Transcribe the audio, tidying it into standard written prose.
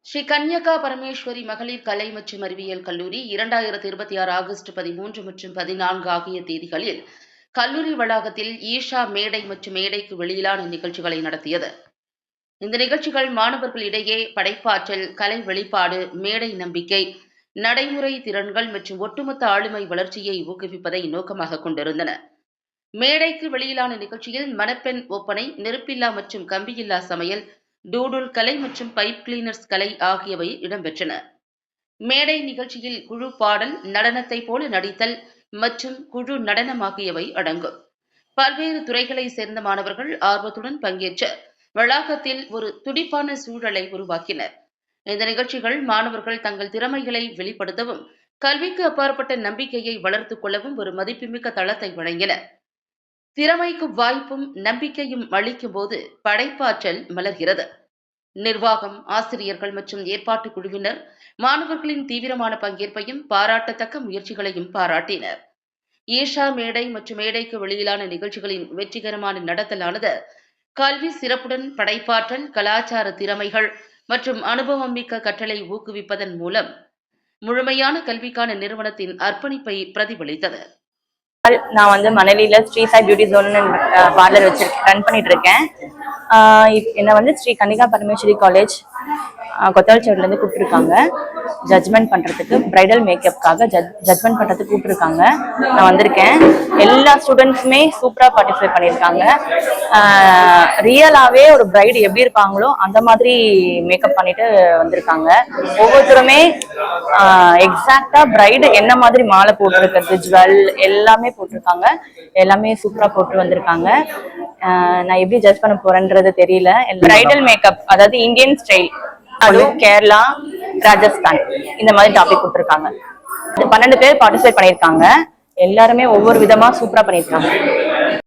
ஸ்ரீ கன்யகா பரமேஸ்வரி மகளிர் கலை மற்றும் அறிவியல் கல்லூரி 2026 ஆகஸ்ட் 13 மற்றும் 14 ஆகிய தேதிகளில் கல்லூரி வளாகத்தில் ஈஷா மேடை மற்றும் மேடைக்கு வெளியிலான நிகழ்ச்சிகளை நடத்தியது. இந்த நிகழ்ச்சிகள் மாணவர்களிடையே படைப்பாற்றல், கலை வெளிப்பாடு, மேடை நம்பிக்கை, நடைமுறை திறன்கள் மற்றும் ஒட்டுமொத்த ஆளுமை வளர்ச்சியை ஊக்குவிப்பதை நோக்கமாக கொண்டிருந்தன. மேடைக்கு வெளியிலான நிகழ்ச்சியில் மணப்பெண் ஒப்பனை, நெருப்பில்லா மற்றும் கம்பியில்லா சமையல், டூடுல் கலை மற்றும் பைப் கிளீனர்ஸ் கலை ஆகியவை இடம்பெற்றன. மேடை நிகழ்ச்சியில் குழு பாடல், நடனத்தை போல நடித்தல் மற்றும் குழு நடனம் ஆகியவை அடங்கும். பல்வேறு துறைகளை சேர்ந்த மாணவர்கள் ஆர்வத்துடன் பங்கேற்ற வளாகத்தில் ஒரு துடிப்பான சூழலை உருவாக்கினர். இந்த நிகழ்ச்சிகள் மாணவர்கள் தங்கள் திறமைகளை வெளிப்படுத்தவும், கல்விக்கு அப்பாற்பட்ட நம்பிக்கையை வளர்த்துக் கொள்ளவும் ஒரு மதிப்புமிக்க தளத்தை வழங்கின. திறமைக்கு வாய்ப்பும் நம்பிக்கையும் அளிக்கும் போது படைப்பாற்றல் மலர்கிறது. நிர்வாகம், ஆசிரியர்கள் மற்றும் ஏற்பாட்டு குழுவினர் மாணவர்களின் தீவிரமான பங்கேற்பையும் பாராட்டத்தக்க முயற்சிகளையும் பாராட்டினர். ஈஷா மேடை மற்றும் மேடைக்கு வெளியிலான நிகழ்ச்சிகளின் வெற்றிகரமான நடத்தலானது கல்வி சிறப்புடன் படைப்பாற்றல், கலாச்சார திறமைகள் மற்றும் அனுபவம் மிக்க கற்றலை ஊக்குவிப்பதன் மூலம் முழுமையான கல்விக்கான நிறுவனத்தின் அர்ப்பணிப்பை பிரதிபலித்தது. நான் வந்து மணலியில Shri Sai beauty zone parlour run பண்ணிட்டு இருக்கேன். என்னை வந்து ஸ்ரீ கன்னிகா பரமேஸ்வரி காலேஜ் கொத்தவல்சேரில இருந்து கூப்பிட்டுருக்காங்க ஜட்ஜ்மெண்ட் பண்றதுக்கு, பிரைடல் மேக்கப்காக ஜட்ஜ்மெண்ட் பண்றதுக்கு கூப்பிட்டுருக்காங்க. நான் வந்திருக்கேன். எல்லா ஸ்டூடெண்ட்ஸுமே சூப்பரா பார்ட்டிசிபேட் பண்ணியிருக்காங்க. ரியலாவே ஒரு பிரைடு எப்படி இருப்பாங்களோ அந்த மாதிரி மேக்கப் பண்ணிட்டு வந்திருக்காங்க. ஒவ்வொருத்தருமே எக்ஸாக்டா பிரைடு என்ன மாதிரி மாலை போட்டிருக்கிறது, ஜுவல் எல்லாமே போட்டிருக்காங்க. எல்லாமே சூப்பரா போட்டு வந்திருக்காங்க. நான் எப்படி ஜட்ஜ் பண்ண போறேன்றது தெரியல. பிரைடல் மேக்கப் அதாவது இந்தியன் ஸ்டைல், அதுவும் கேரளா, ராஜஸ்தான் இந்த மாதிரி டாபிக் கொடுத்துருக்காங்க. 12 பேர் பார்ட்டிசிபேட் பண்ணியிருக்காங்க. எல்லாருமே ஒவ்வொரு விதமா சூப்பரா பண்ணியிருக்காங்க.